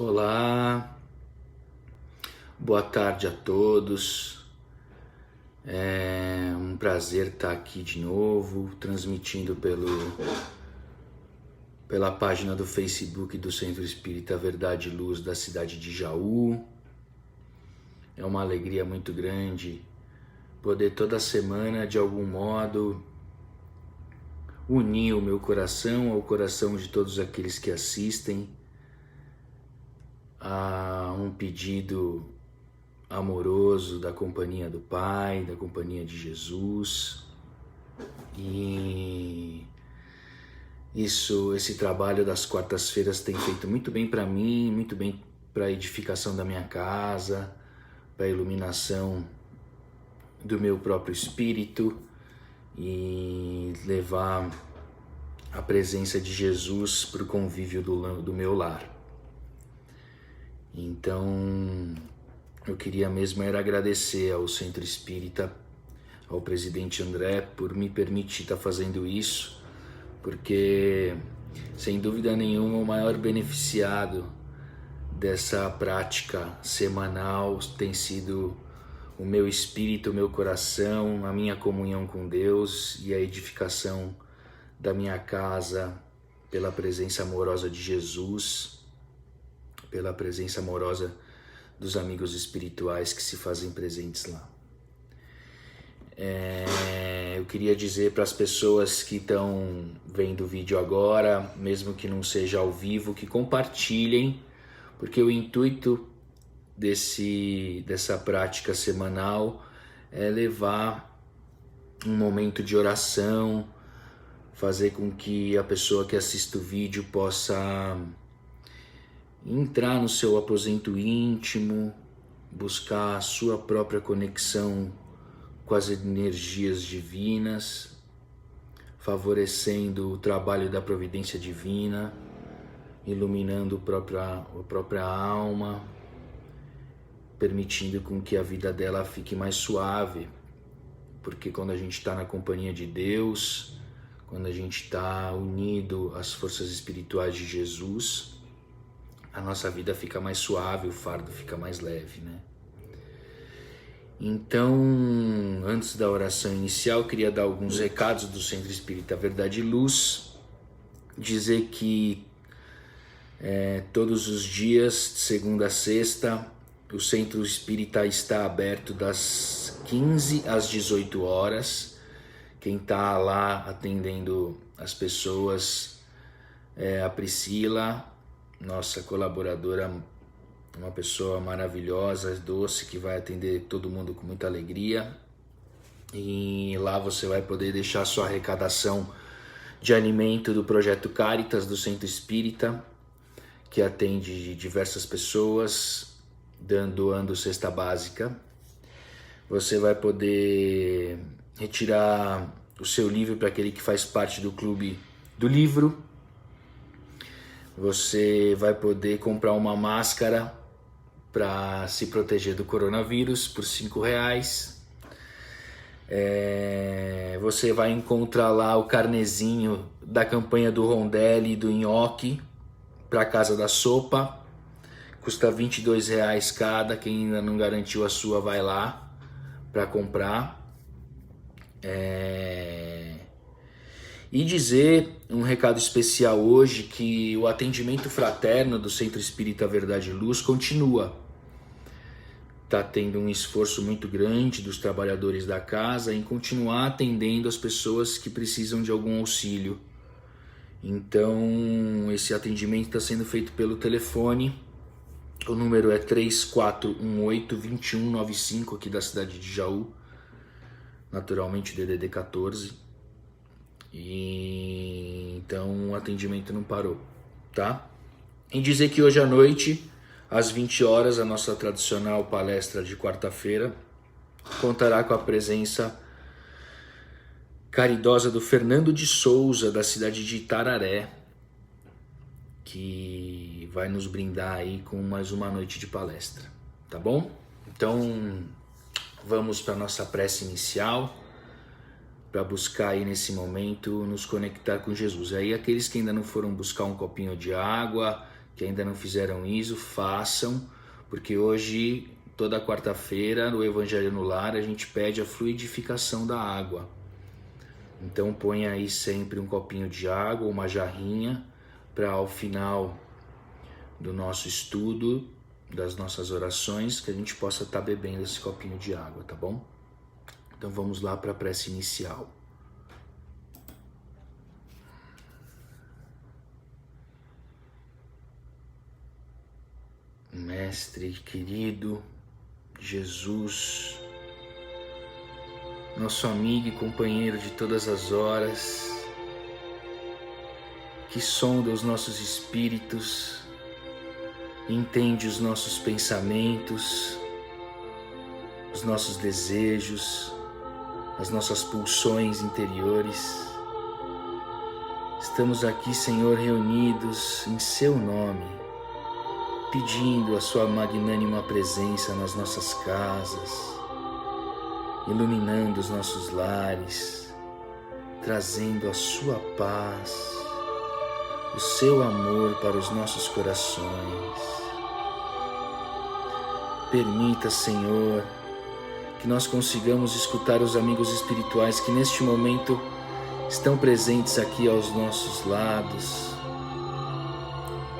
Olá, boa tarde a todos. É um prazer estar aqui de novo, transmitindo pela página do Facebook do Centro Espírita Verdade e Luz da cidade de Jaú. É uma alegria muito grande poder toda semana, de algum modo, unir o meu coração ao coração de todos aqueles que assistem a um pedido amoroso da companhia do Pai, da companhia de Jesus. E esse trabalho das quartas-feiras tem feito muito bem para mim, muito bem para a edificação da minha casa, para a iluminação do meu próprio espírito e levar a presença de Jesus para o convívio do meu lar. Então, eu queria mesmo era agradecer ao Centro Espírita, ao presidente André, por me permitir estar fazendo isso, porque, sem dúvida nenhuma, o maior beneficiado dessa prática semanal tem sido o meu espírito, o meu coração, a minha comunhão com Deus e a edificação da minha casa pela presença amorosa de Jesus, pela presença amorosa dos amigos espirituais que se fazem presentes lá. Eu queria dizer para as pessoas que estão vendo o vídeo agora, mesmo que não seja ao vivo, que compartilhem, porque o intuito dessa prática semanal é levar um momento de oração, fazer com que a pessoa que assiste o vídeo possa entrar no seu aposento íntimo, buscar a sua própria conexão com as energias divinas, favorecendo o trabalho da providência divina, iluminando a própria alma, permitindo com que a vida dela fique mais suave, porque quando a gente está na companhia de Deus, quando a gente está unido às forças espirituais de Jesus, a nossa vida fica mais suave, o fardo fica mais leve, né? Então, antes da oração inicial, queria dar alguns recados do Centro Espírita Verdade e Luz, dizer que todos os dias, de segunda a sexta, o Centro Espírita está aberto das 15 às 18 horas. Quem está lá atendendo as pessoas é a Priscila, nossa colaboradora, uma pessoa maravilhosa, doce, que vai atender todo mundo com muita alegria. E lá você vai poder deixar sua arrecadação de alimento do Projeto Caritas, do Centro Espírita, que atende diversas pessoas, doando cesta básica. Você vai poder retirar o seu livro para aquele que faz parte do Clube do Livro. Você vai poder comprar uma máscara para se proteger do coronavírus por R$5. Você vai encontrar lá o carnezinho da campanha do Rondelli e do Nhoque para a Casa da Sopa. Custa R$22 cada. Quem ainda não garantiu a sua, vai lá para comprar. E dizer um recado especial hoje, que o atendimento fraterno do Centro Espírita Verdade e Luz continua. Está tendo um esforço muito grande dos trabalhadores da casa em continuar atendendo as pessoas que precisam de algum auxílio. Então, esse atendimento está sendo feito pelo telefone. O número é 3418-2195 aqui da cidade de Jaú, naturalmente DDD 14. E então o atendimento não parou, tá? Em dizer que hoje à noite, às 20 horas, a nossa tradicional palestra de quarta-feira contará com a presença caridosa do Fernando de Souza, da cidade de Itararé, que vai nos brindar aí com mais uma noite de palestra, tá bom? Então, vamos para a nossa prece inicial, para buscar aí nesse momento nos conectar com Jesus. Aí aqueles que ainda não foram buscar um copinho de água, que ainda não fizeram isso, façam, porque hoje, toda quarta-feira, no Evangelho no Lar, a gente pede a fluidificação da água. Então põe aí sempre um copinho de água, uma jarrinha, para ao final do nosso estudo, das nossas orações, que a gente possa estar bebendo esse copinho de água, tá bom? Então vamos lá para a prece inicial. Mestre querido, Jesus, nosso amigo e companheiro de todas as horas, que sonda os nossos espíritos, entende os nossos pensamentos, os nossos desejos, as nossas pulsões interiores. Estamos aqui, Senhor, reunidos em Seu nome, pedindo a Sua magnânima presença nas nossas casas, iluminando os nossos lares, trazendo a Sua paz, o Seu amor para os nossos corações. Permita, Senhor, que nós consigamos escutar os amigos espirituais que neste momento estão presentes aqui aos nossos lados,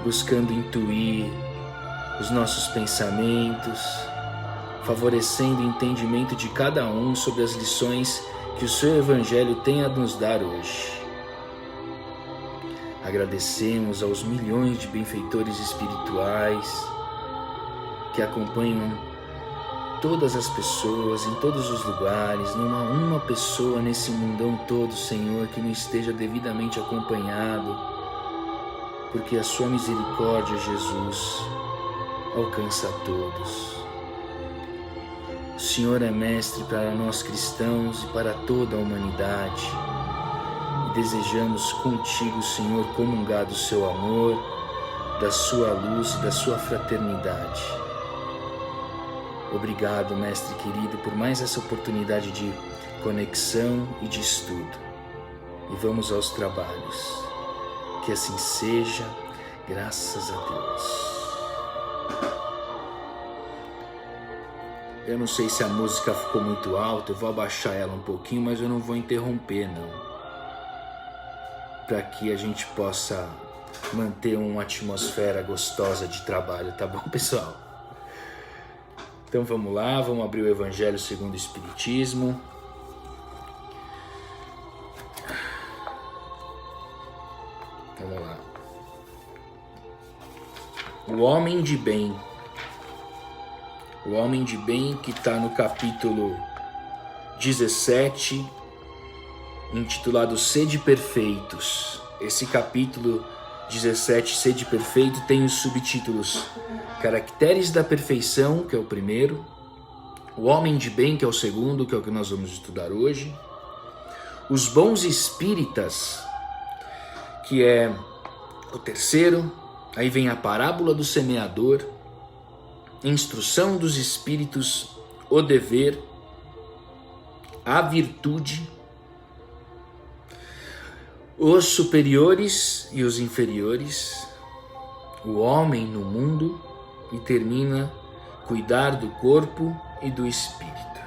buscando intuir os nossos pensamentos, favorecendo o entendimento de cada um sobre as lições que o Seu Evangelho tem a nos dar hoje. Agradecemos aos milhões de benfeitores espirituais que acompanham todas as pessoas em todos os lugares. Não há uma pessoa nesse mundão todo, Senhor, que não esteja devidamente acompanhado, porque a Sua misericórdia, Jesus, alcança a todos. O Senhor é mestre para nós cristãos e para toda a humanidade. E desejamos contigo, Senhor, comungar do Seu amor, da Sua luz e da Sua fraternidade. Obrigado, Mestre querido, por mais essa oportunidade de conexão e de estudo. E vamos aos trabalhos. Que assim seja, graças a Deus. Eu não sei se a música ficou muito alta, eu vou abaixar ela um pouquinho, mas eu não vou interromper, não. Para que a gente possa manter uma atmosfera gostosa de trabalho, tá bom, pessoal? Então vamos lá, vamos abrir o Evangelho segundo o Espiritismo. Vamos lá. O homem de bem. O homem de bem, que está no capítulo 17, intitulado Sede Perfeitos. Esse capítulo 17, Sede Perfeito, tem os subtítulos Caracteres da Perfeição, que é o primeiro, O Homem de Bem, que é o segundo, que é o que nós vamos estudar hoje, Os Bons Espíritas, que é o terceiro, aí vem a Parábola do Semeador, Instrução dos Espíritos, o Dever, a Virtude, os superiores e os inferiores, o homem no mundo, e termina cuidar do corpo e do espírito.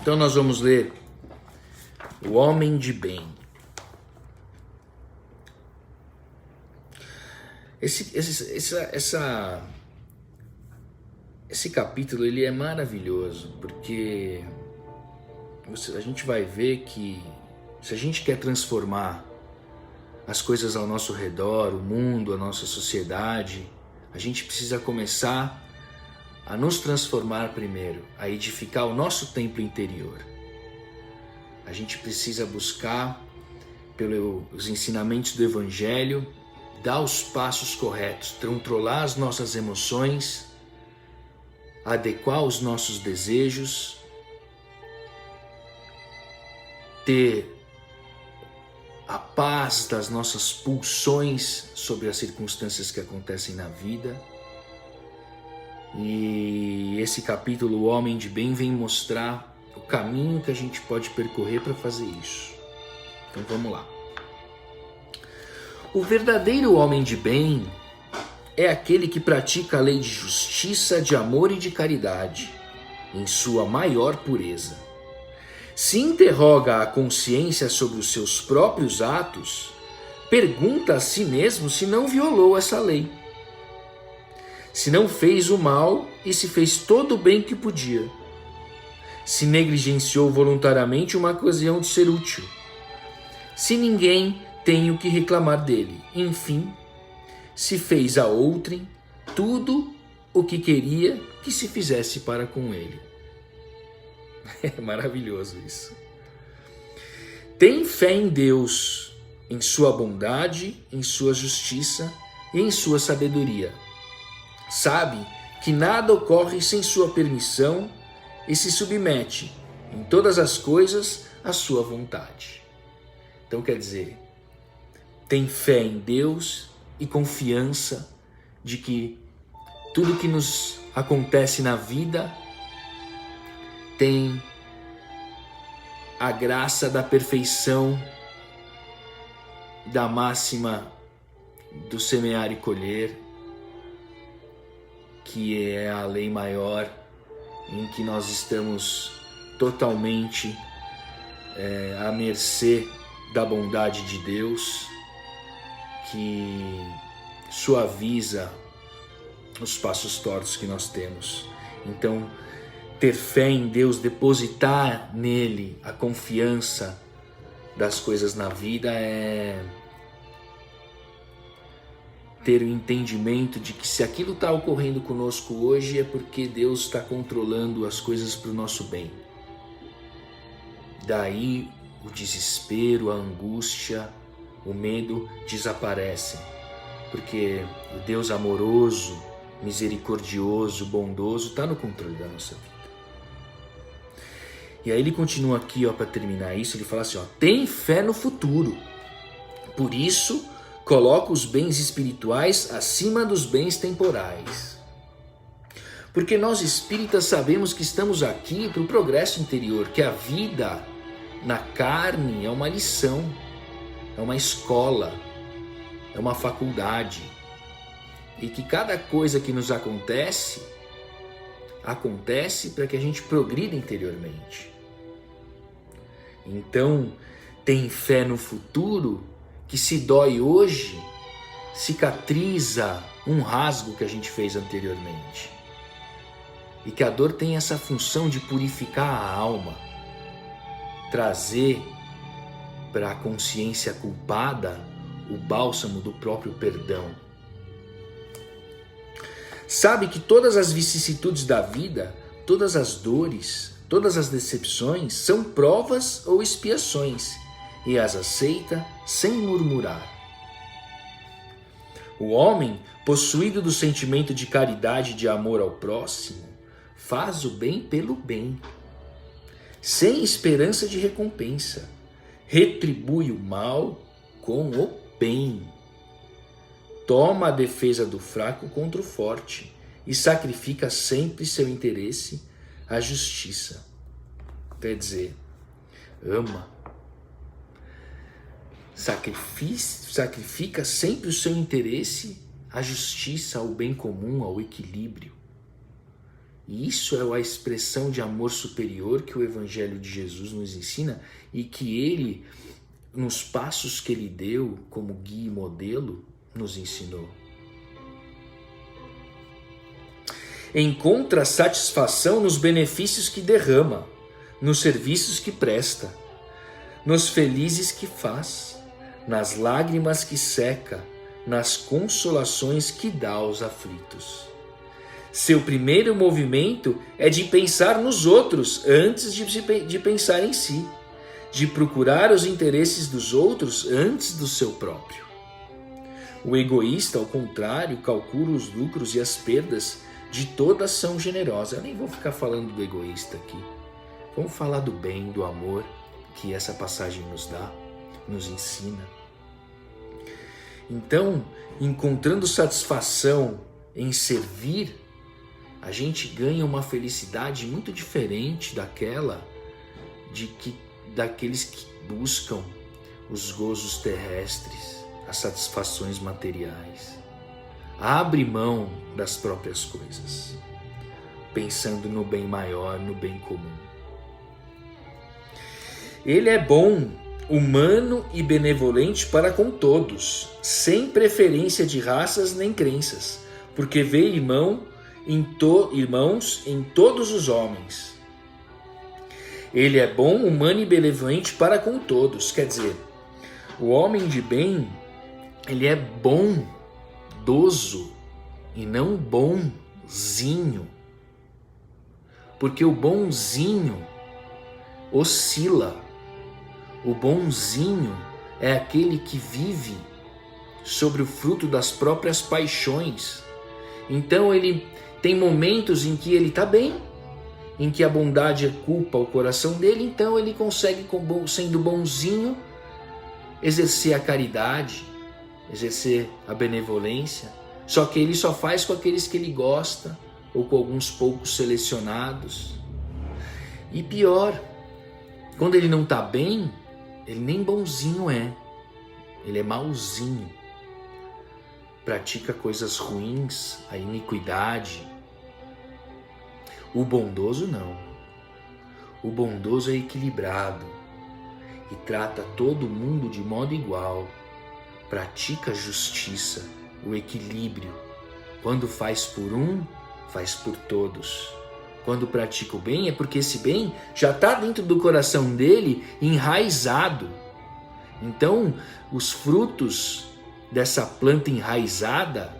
Então nós vamos ler o homem de bem. Esse capítulo ele é maravilhoso, porque a gente vai ver que se a gente quer transformar as coisas ao nosso redor, o mundo, a nossa sociedade, a gente precisa começar a nos transformar primeiro, a edificar o nosso templo interior. A gente precisa buscar, pelos ensinamentos do Evangelho, dar os passos corretos, controlar as nossas emoções, adequar os nossos desejos, ter a paz das nossas pulsões sobre as circunstâncias que acontecem na vida. E esse capítulo, O Homem de Bem, vem mostrar o caminho que a gente pode percorrer para fazer isso. Então vamos lá. O verdadeiro homem de bem é aquele que pratica a lei de justiça, de amor e de caridade, em sua maior pureza. Se interroga a consciência sobre os seus próprios atos, pergunta a si mesmo se não violou essa lei, se não fez o mal e se fez todo o bem que podia, se negligenciou voluntariamente uma ocasião de ser útil, se ninguém tem o que reclamar dele, enfim, se fez a outrem tudo o que queria que se fizesse para com ele. É maravilhoso isso. Tem fé em Deus, em sua bondade, em sua justiça e em sua sabedoria. Sabe que nada ocorre sem sua permissão e se submete em todas as coisas à sua vontade. Então quer dizer, tem fé em Deus e confiança de que tudo que nos acontece na vida tem a graça da perfeição, da máxima do semear e colher, que é a lei maior em que nós estamos totalmente à mercê da bondade de Deus, que suaviza os passos tortos que nós temos. Então, ter fé em Deus, depositar nele a confiança das coisas na vida é ter o entendimento de que se aquilo está ocorrendo conosco hoje é porque Deus está controlando as coisas para o nosso bem. Daí o desespero, a angústia, o medo desaparecem, porque o Deus amoroso, misericordioso, bondoso está no controle da nossa vida. E aí ele continua aqui, para terminar isso, ele fala assim, tem fé no futuro. Por isso, coloca os bens espirituais acima dos bens temporais. Porque nós espíritas sabemos que estamos aqui para o progresso interior, que a vida na carne é uma lição, é uma escola, é uma faculdade. E que cada coisa que nos acontece para que a gente progrida interiormente. Então, tem fé no futuro que se dói hoje, cicatriza um rasgo que a gente fez anteriormente. E que a dor tem essa função de purificar a alma, trazer para a consciência culpada o bálsamo do próprio perdão. Sabe que todas as vicissitudes da vida, todas as dores, todas as decepções são provas ou expiações e as aceita sem murmurar. O homem, possuído do sentimento de caridade e de amor ao próximo, faz o bem pelo bem, sem esperança de recompensa, retribui o mal com o bem, toma a defesa do fraco contra o forte e sacrifica sempre seu interesse à justiça. Quer dizer, ama, sacrifica sempre o seu interesse à justiça, ao bem comum, ao equilíbrio. E isso é a expressão de amor superior que o Evangelho de Jesus nos ensina e que ele, nos passos que ele deu como guia e modelo, nos ensinou. Encontra satisfação nos benefícios que derrama, nos serviços que presta, nos felizes que faz, nas lágrimas que seca, nas consolações que dá aos aflitos. Seu primeiro movimento é de pensar nos outros antes de pensar em si, de procurar os interesses dos outros antes do seu próprio. O egoísta, ao contrário, calcula os lucros e as perdas de toda ação generosa. Eu nem vou ficar falando do egoísta aqui. Vamos falar do bem, do amor que essa passagem nos dá, nos ensina. Então, encontrando satisfação em servir, a gente ganha uma felicidade muito diferente daqueles que buscam os gozos terrestres, as satisfações materiais. Abre mão das próprias coisas, pensando no bem maior, no bem comum. Ele é bom, humano e benevolente para com todos, sem preferência de raças nem crenças, porque vê irmãos em todos os homens. Ele é bom, humano e benevolente para com todos. Quer dizer, o homem de bem, ele é bondoso e não bonzinho. Porque o bonzinho oscila. O bonzinho é aquele que vive sobre o fruto das próprias paixões. Então ele tem momentos em que ele está bem, em que a bondade ocupa o coração dele, então ele consegue, sendo bonzinho, exercer a caridade, exercer a benevolência. Só que ele só faz com aqueles que ele gosta, ou com alguns poucos selecionados. E pior, quando ele não está bem, ele nem bonzinho é, ele é mauzinho. Pratica coisas ruins, a iniquidade. O bondoso não. O bondoso é equilibrado e trata todo mundo de modo igual. Pratica a justiça, o equilíbrio. Quando faz por um, faz por todos. Quando pratica o bem, é porque esse bem já está dentro do coração dele, enraizado. Então, os frutos dessa planta enraizada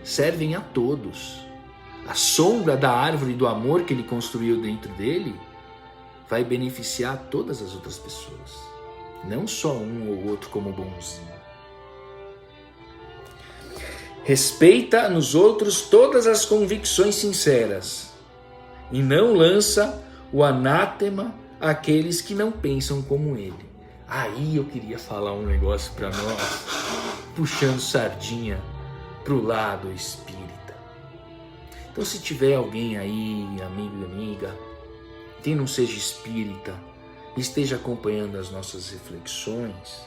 servem a todos. A sombra da árvore do amor que ele construiu dentro dele vai beneficiar todas as outras pessoas, não só um ou outro como bonzinho. Respeita nos outros todas as convicções sinceras e não lança o anátema àqueles que não pensam como ele. Aí eu queria falar um negócio para nós, puxando sardinha pro lado espírita. Então, se tiver alguém aí, amigo e amiga, que não seja espírita, esteja acompanhando as nossas reflexões,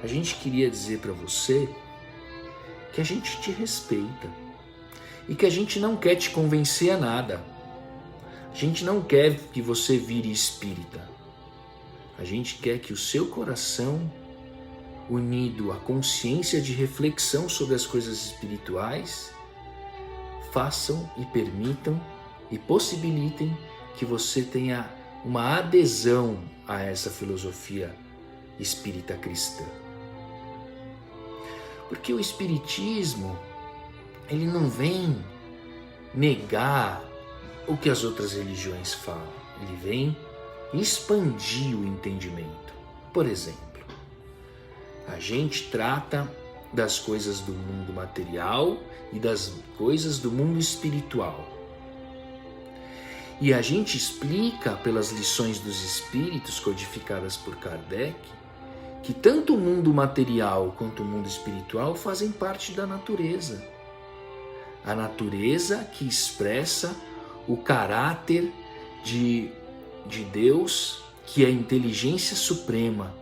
a gente queria dizer para você que a gente te respeita e que a gente não quer te convencer a nada. A gente não quer que você vire espírita. A gente quer que o seu coração, unido à consciência de reflexão sobre as coisas espirituais, façam e permitam e possibilitem que você tenha uma adesão a essa filosofia espírita cristã. Porque o espiritismo, ele não vem negar o que as outras religiões falam, ele vem expandir o entendimento. Por exemplo, a gente trata das coisas do mundo material e das coisas do mundo espiritual. E a gente explica pelas lições dos espíritos codificadas por Kardec que tanto o mundo material quanto o mundo espiritual fazem parte da natureza. A natureza que expressa o caráter de Deus, que é a inteligência suprema,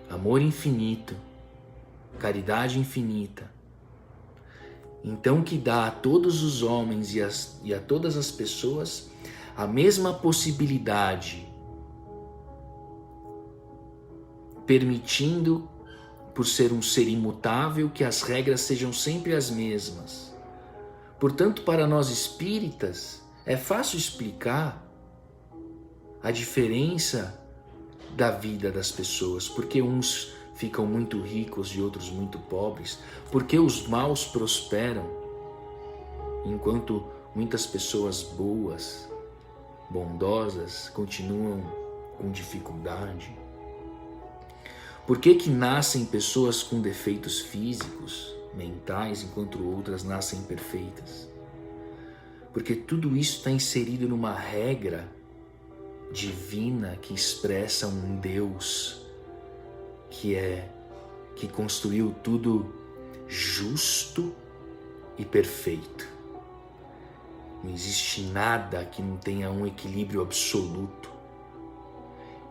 amor infinito, caridade infinita. Então, que dá a todos os homens e a todas as pessoas a mesma possibilidade, permitindo, por ser um ser imutável, que as regras sejam sempre as mesmas. Portanto, para nós espíritas, é fácil explicar a diferença da vida das pessoas, porque uns ficam muito ricos e outros muito pobres, porque os maus prosperam, enquanto muitas pessoas boas, bondosas, continuam com dificuldade. Por que nascem pessoas com defeitos físicos, mentais, enquanto outras nascem perfeitas? Porque tudo isso está inserido numa regra divina que expressa um Deus que construiu tudo justo e perfeito. Não existe nada que não tenha um equilíbrio absoluto.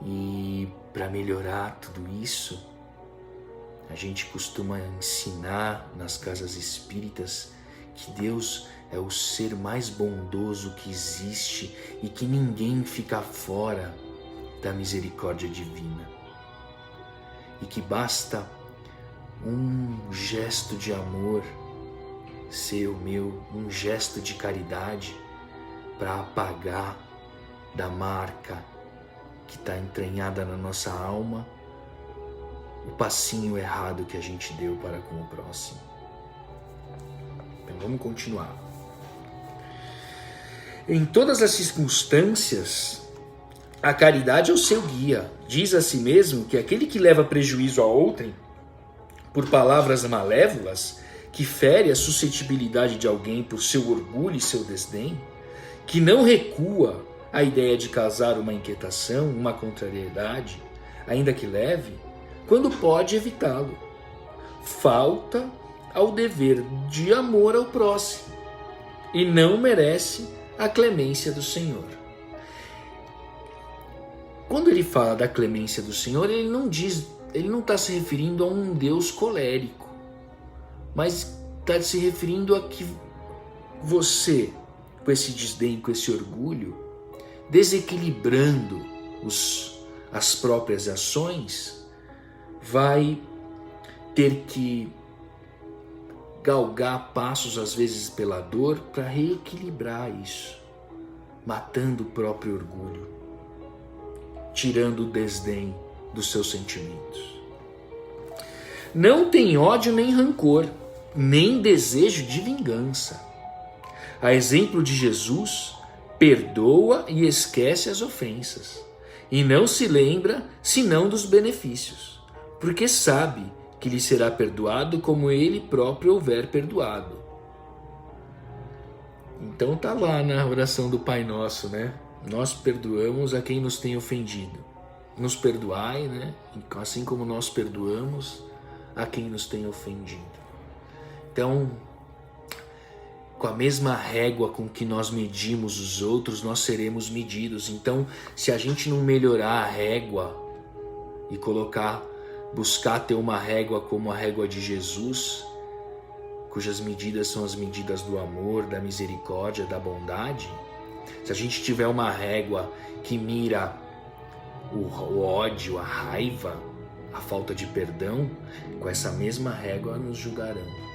E para melhorar tudo isso, gente costuma ensinar nas casas espíritas que Deus é o ser mais bondoso que existe e que ninguém fica fora da misericórdia divina. E que basta um gesto de amor seu, meu, um gesto de caridade para apagar da marca que está entranhada na nossa alma o passinho errado que a gente deu para com o próximo. Então vamos continuar. Em todas as circunstâncias, a caridade é o seu guia. Diz a si mesmo que aquele que leva prejuízo a outrem por palavras malévolas, que fere a suscetibilidade de alguém por seu orgulho e seu desdém, que não recua à ideia de causar uma inquietação, uma contrariedade, ainda que leve, quando pode evitá-lo, falta ao dever de amor ao próximo e não merece a clemência do Senhor. Quando ele fala da clemência do Senhor, ele não está se referindo a um Deus colérico, mas está se referindo a que você, com esse desdém, com esse orgulho, desequilibrando as próprias ações, vai ter que galgar passos, às vezes pela dor, para reequilibrar isso, matando o próprio orgulho, tirando o desdém dos seus sentimentos. Não tem ódio nem rancor, nem desejo de vingança. A exemplo de Jesus, perdoa e esquece as ofensas, e não se lembra senão dos benefícios, porque sabe que lhe será perdoado como ele próprio houver perdoado. Então tá lá na oração do Pai Nosso, né? Nós perdoamos a quem nos tem ofendido. Nos perdoai, né? Assim como nós perdoamos a quem nos tem ofendido. Então, com a mesma régua com que nós medimos os outros, nós seremos medidos. Então, se a gente não melhorar a régua e buscar ter uma régua como a régua de Jesus, cujas medidas são as medidas do amor, da misericórdia, da bondade, se a gente tiver uma régua que mira o ódio, a raiva, a falta de perdão, com essa mesma régua nos julgarão.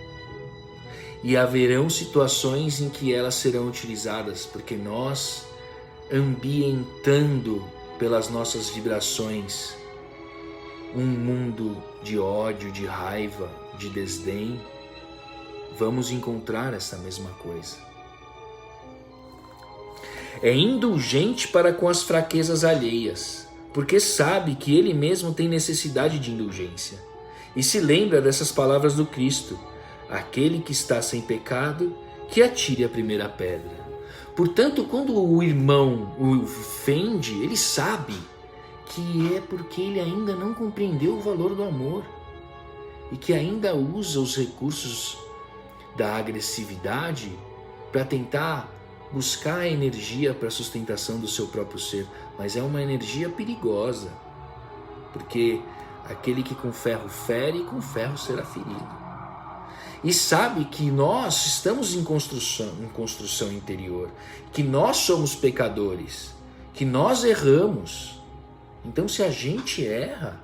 E haverão situações em que elas serão utilizadas, porque nós, ambientando pelas nossas vibrações um mundo de ódio, de raiva, de desdém, vamos encontrar essa mesma coisa. É indulgente para com as fraquezas alheias, porque sabe que ele mesmo tem necessidade de indulgência. E se lembra dessas palavras do Cristo: aquele que está sem pecado, que atire a primeira pedra. Portanto, quando o irmão o ofende, ele sabe que é porque ele ainda não compreendeu o valor do amor e que ainda usa os recursos da agressividade para tentar buscar a energia para a sustentação do seu próprio ser, mas é uma energia perigosa, porque aquele que com ferro fere, com ferro será ferido. E sabe que nós estamos em construção interior, que nós somos pecadores, que nós erramos. Então, se a gente erra,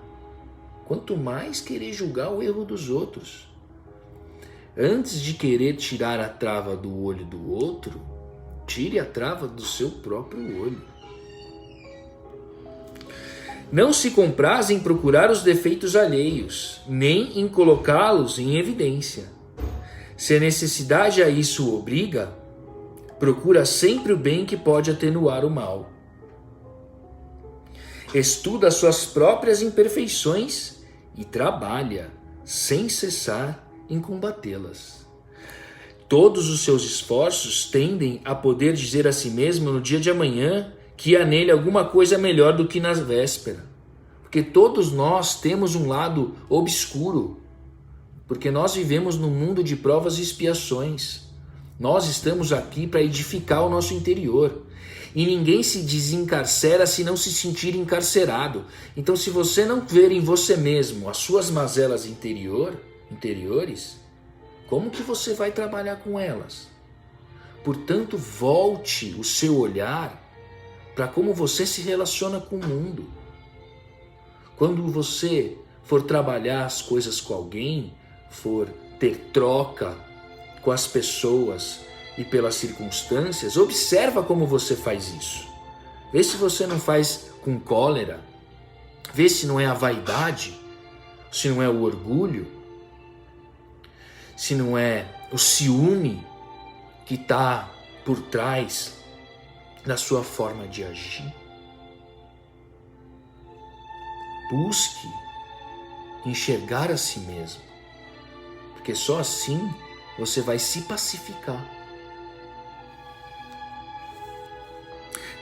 quanto mais querer julgar o erro dos outros. Antes de querer tirar a trava do olho do outro, tire a trava do seu próprio olho. Não se compraz em procurar os defeitos alheios, nem em colocá-los em evidência. Se a necessidade a isso o obriga, procura sempre o bem que pode atenuar o mal. Estuda suas próprias imperfeições e trabalha, sem cessar, em combatê-las. Todos os seus esforços tendem a poder dizer a si mesmo no dia de amanhã que há nele alguma coisa melhor do que na véspera. Porque todos nós temos um lado obscuro, porque nós vivemos num mundo de provas e expiações. Nós estamos aqui para edificar o nosso interior. E ninguém se desencarcera se não se sentir encarcerado. Então, se você não ver em você mesmo as suas mazelas interiores, como que você vai trabalhar com elas? Portanto, volte o seu olhar para como você se relaciona com o mundo. Quando você for trabalhar as coisas com alguém, for ter troca com as pessoas e pelas circunstâncias, observa como você faz isso. Vê se você não faz com cólera, vê se não é a vaidade, se não é o orgulho, se não é o ciúme que está por trás da sua forma de agir. Busque enxergar a si mesmo, porque só assim você vai se pacificar.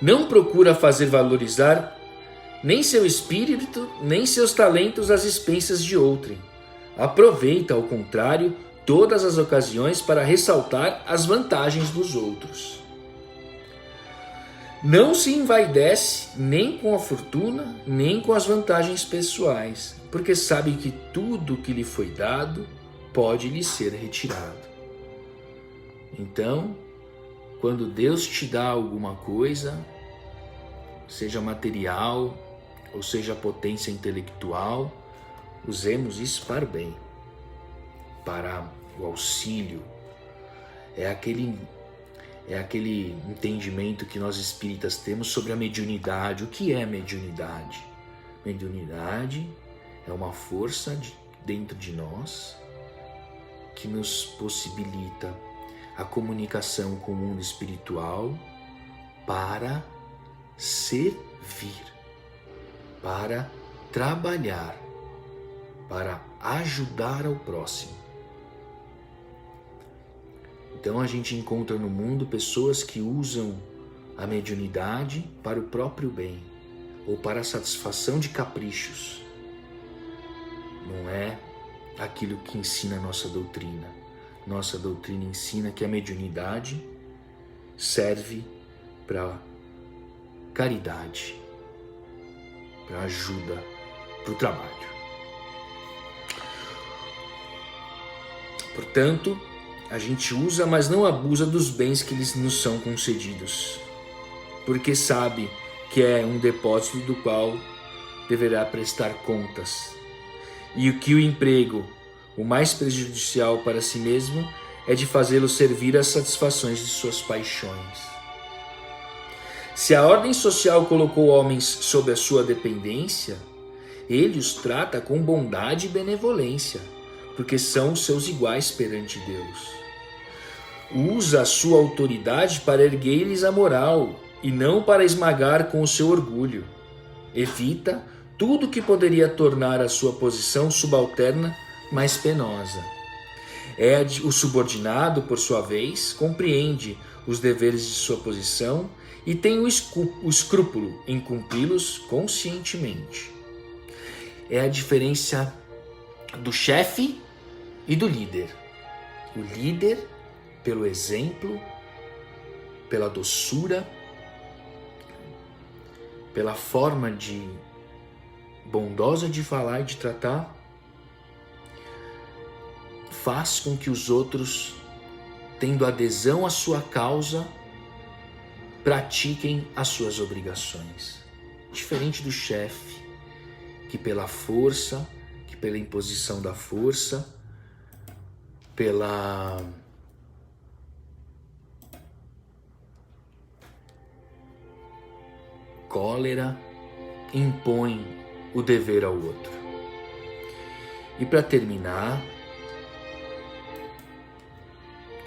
Não procura fazer valorizar nem seu espírito, nem seus talentos às expensas de outrem. Aproveita, ao contrário, todas as ocasiões para ressaltar as vantagens dos outros. Não se envaidece nem com a fortuna, nem com as vantagens pessoais, porque sabe que tudo que lhe foi dado pode lhe ser retirado. Então, quando Deus te dá alguma coisa, seja material ou seja potência intelectual, usemos isso para o bem, para o auxílio. É aquele entendimento que nós espíritas temos sobre a mediunidade. O que é mediunidade? Mediunidade é uma força dentro de nós que nos possibilita a comunicação com o mundo espiritual para servir, para trabalhar, para ajudar ao próximo. Então a gente encontra no mundo pessoas que usam a mediunidade para o próprio bem ou para a satisfação de caprichos. Não é aquilo que ensina a nossa doutrina. Nossa doutrina ensina que a mediunidade serve para caridade, para ajuda, para o trabalho. Portanto, a gente usa, mas não abusa dos bens que lhes nos são concedidos, porque sabe que é um depósito do qual deverá prestar contas, e que o emprego, o mais prejudicial para si mesmo, é de fazê-lo servir às satisfações de suas paixões. Se a ordem social colocou homens sob a sua dependência, ele os trata com bondade e benevolência, porque são seus iguais perante Deus. Usa a sua autoridade para erguer-lhes a moral e não para esmagar com o seu orgulho. Evita tudo que poderia tornar a sua posição subalterna mais penosa. O subordinado, por sua vez, compreende os deveres de sua posição e tem o escrúpulo em cumpri-los conscientemente. É a diferença do chefe e do líder. O líder, pelo exemplo, pela doçura, pela forma bondosa de falar e de tratar, faz com que os outros, tendo adesão à sua causa, pratiquem as suas obrigações. Diferente do chefe, que pela força, que pela imposição da força, pela cólera, impõe o dever ao outro. E para terminar,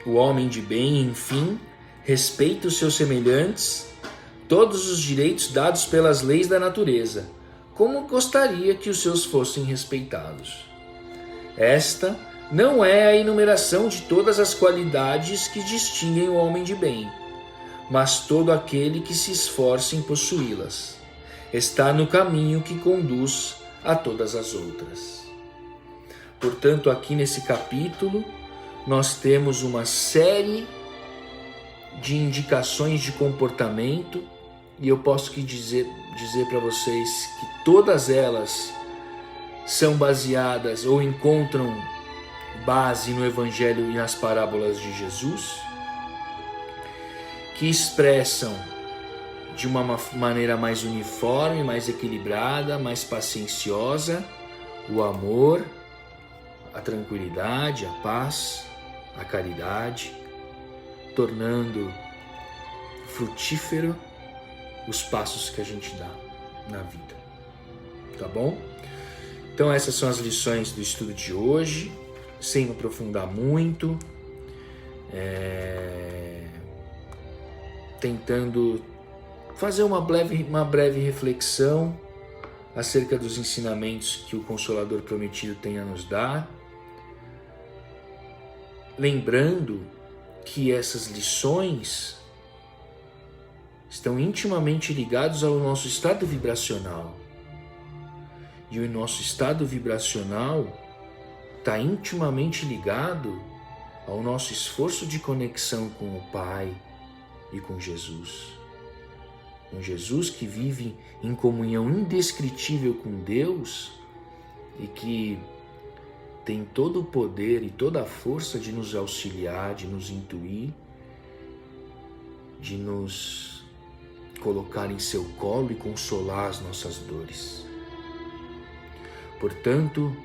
o homem de bem, enfim, respeita os seus semelhantes, todos os direitos dados pelas leis da natureza, como gostaria que os seus fossem respeitados. Esta não é a enumeração de todas as qualidades que distinguem o homem de bem, mas todo aquele que se esforça em possuí-las está no caminho que conduz a todas as outras. Portanto, aqui nesse capítulo, nós temos uma série de indicações de comportamento, e eu posso dizer para vocês que todas elas são baseadas ou encontram base no Evangelho e nas parábolas de Jesus, que expressam de uma maneira mais uniforme, mais equilibrada, mais pacienciosa, o amor, a tranquilidade, a paz, a caridade, tornando frutífero os passos que a gente dá na vida. Tá bom? Então essas são as lições do estudo de hoje, sem me aprofundar muito, tentando fazer uma breve reflexão acerca dos ensinamentos que o Consolador Prometido tem a nos dar, lembrando que essas lições estão intimamente ligadas ao nosso estado vibracional. E o nosso estado vibracional está intimamente ligado ao nosso esforço de conexão com o Pai e com Jesus. Um Jesus que vive em comunhão indescritível com Deus e que tem todo o poder e toda a força de nos auxiliar, de nos intuir, de nos colocar em seu colo e consolar as nossas dores. Portanto,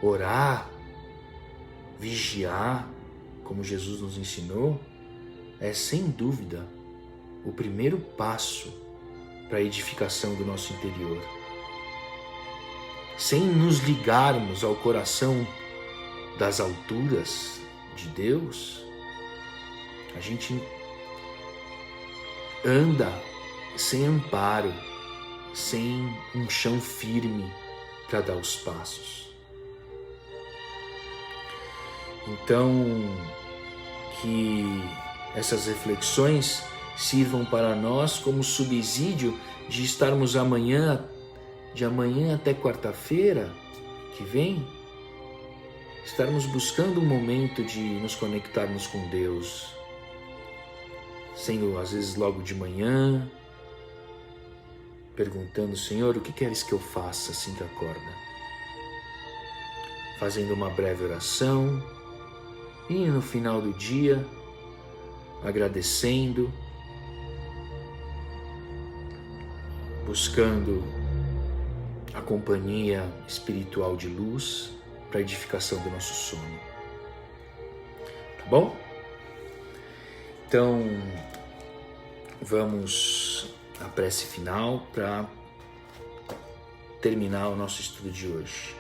orar, vigiar, como Jesus nos ensinou, é sem dúvida o primeiro passo para a edificação do nosso interior. Sem nos ligarmos ao coração das alturas de Deus, a gente anda sem amparo, sem um chão firme para dar os passos. Então, que essas reflexões sirvam para nós como subsídio de estarmos de amanhã até quarta-feira que vem, estarmos buscando um momento de nos conectarmos com Deus, sendo às vezes logo de manhã, perguntando: Senhor, o que queres que eu faça assim que acorda? Fazendo uma breve oração e no final do dia agradecendo, buscando a companhia espiritual de luz para a edificação do nosso sono. Tá bom? Então, vamos à prece final para terminar o nosso estudo de hoje.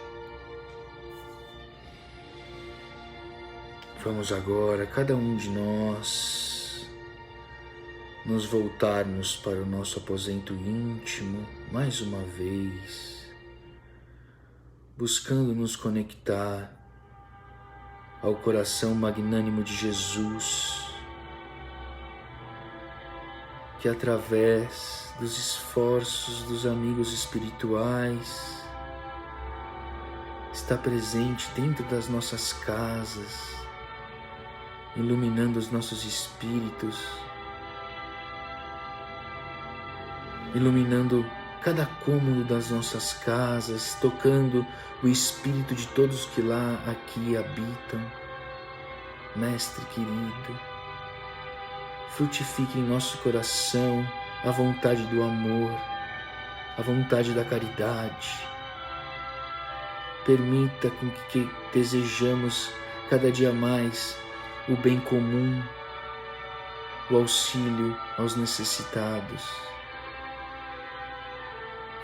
Vamos agora, cada um de nós, nos voltarmos para o nosso aposento íntimo mais uma vez, buscando nos conectar ao coração magnânimo de Jesus, que através dos esforços dos amigos espirituais está presente dentro das nossas casas, iluminando os nossos espíritos, iluminando cada cômodo das nossas casas, tocando o espírito de todos que lá aqui habitam. Mestre querido, frutifique em nosso coração a vontade do amor, a vontade da caridade. Permita com que desejamos cada dia mais o bem comum, o auxílio aos necessitados.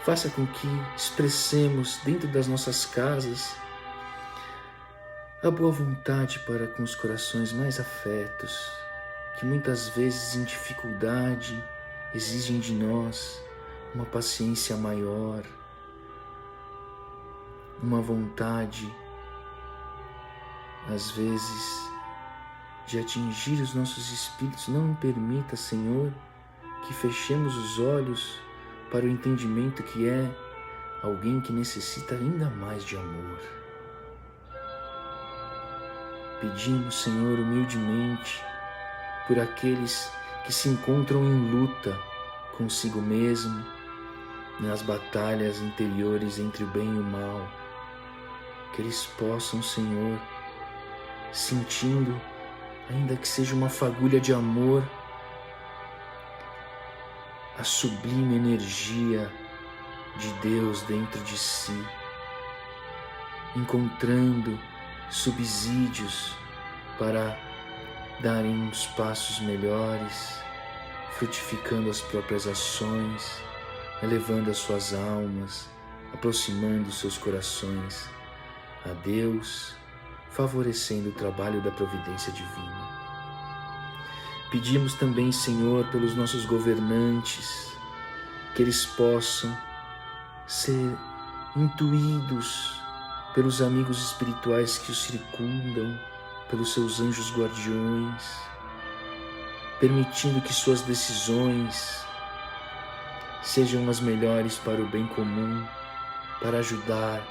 Faça com que expressemos dentro das nossas casas a boa vontade para com os corações mais afetos, que muitas vezes em dificuldade exigem de nós uma paciência maior, uma vontade, às vezes, de atingir os nossos espíritos. Não permita, Senhor, que fechemos os olhos para o entendimento que é alguém que necessita ainda mais de amor. Pedimos, Senhor, humildemente, por aqueles que se encontram em luta consigo mesmo, nas batalhas interiores entre o bem e o mal, que eles possam, Senhor, sentindo, ainda que seja uma fagulha de amor, a sublime energia de Deus dentro de si, encontrando subsídios para darem uns passos melhores, frutificando as próprias ações, elevando as suas almas, aproximando seus corações a Deus, favorecendo o trabalho da providência divina. Pedimos também, Senhor, pelos nossos governantes, que eles possam ser intuídos pelos amigos espirituais que os circundam, pelos seus anjos guardiões, permitindo que suas decisões sejam as melhores para o bem comum, para ajudar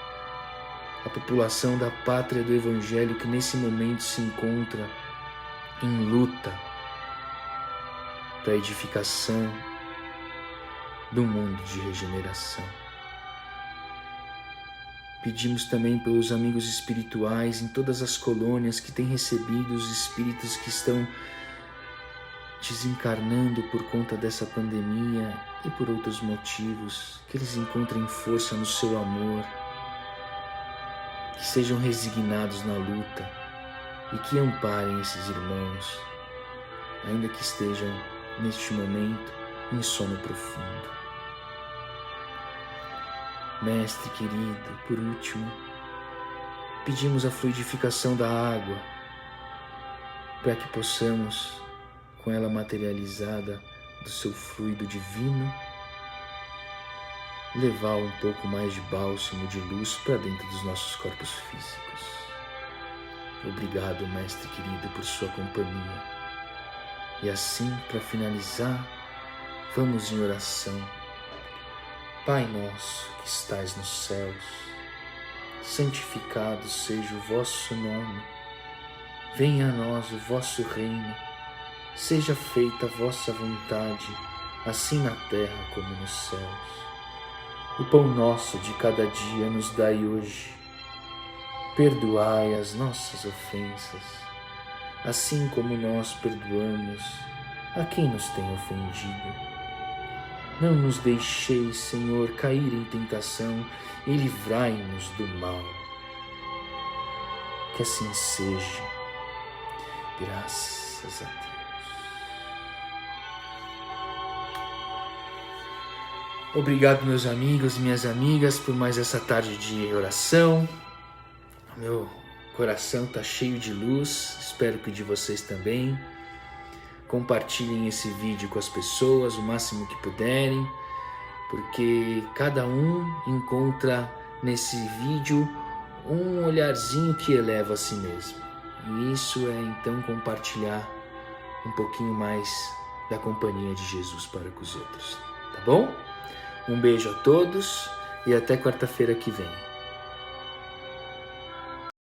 a população da pátria do Evangelho que nesse momento se encontra em luta para a edificação do mundo de regeneração. Pedimos também pelos amigos espirituais em todas as colônias que têm recebido os espíritos que estão desencarnando por conta dessa pandemia e por outros motivos, que eles encontrem força no seu amor, que sejam resignados na luta e que amparem esses irmãos, ainda que estejam neste momento em sono profundo. Mestre querido, por último, pedimos a fluidificação da água para que possamos, com ela materializada do seu fluido divino, levar um pouco mais de bálsamo de luz para dentro dos nossos corpos físicos. Obrigado, Mestre querido, por sua companhia. E assim, para finalizar, vamos em oração. Pai nosso que estais nos céus, santificado seja o vosso nome. Venha a nós o vosso reino. Seja feita a vossa vontade, assim na terra como nos céus. O pão nosso de cada dia nos dai hoje. Perdoai as nossas ofensas, assim como nós perdoamos a quem nos tem ofendido. Não nos deixeis, Senhor, cair em tentação e livrai-nos do mal. Que assim seja. Graças a Deus. Obrigado, meus amigos e minhas amigas, por mais essa tarde de oração. Meu coração está cheio de luz, espero que o de vocês também. Compartilhem esse vídeo com as pessoas o máximo que puderem, porque cada um encontra nesse vídeo um olharzinho que eleva a si mesmo. E isso é então compartilhar um pouquinho mais da companhia de Jesus para com os outros, tá bom? Um beijo a todos e até quarta-feira que vem.